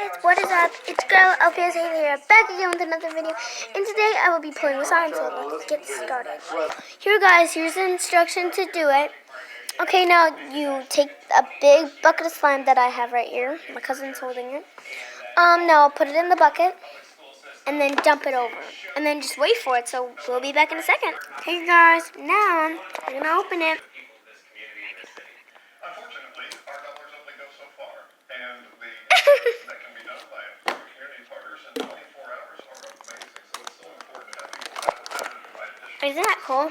Guys, what is up? It's girl LPS here, back again with another video. And today I will be playing with science, so let's get started. Here guys, here's the instruction to do it. Okay, now you take a big bucket of slime that I have right here. My cousin's holding it. Now put it in the bucket and then dump it over. And then just wait for it, so we'll be back in a second. Hey guys, now I'm gonna open it. Unfortunately, our dollars only go so far, and the that can be done by community partners in 24 hours are amazing. So it's so important that people have the time to provide additional. Isn't that cool?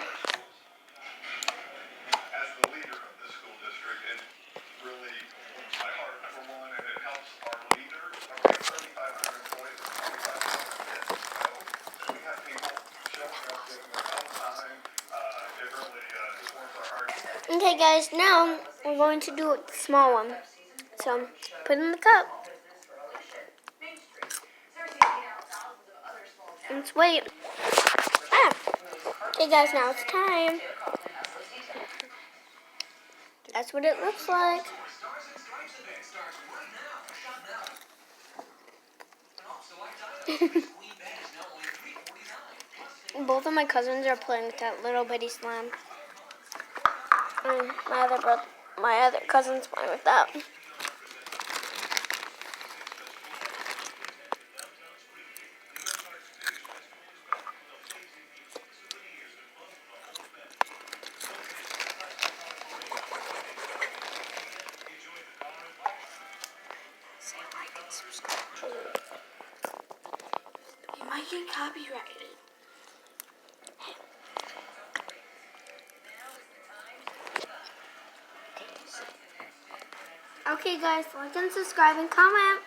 As the leader of this school district, it really warms my heart, number one, and it helps our leaders, our 3,500 employees, 2,500 kids know that we have people showing up, giving their own time. It really just warms our hearts. Okay guys, now we're going to do the small one. So put it in the cup. Let's wait. Okay guys, now it's time. That's what it looks like. Both of my cousins are playing with that little bitty slime. And my other cousin's playing with that. Say like and subscribe. You might get copyrighted. Okay guys, like and subscribe and comment.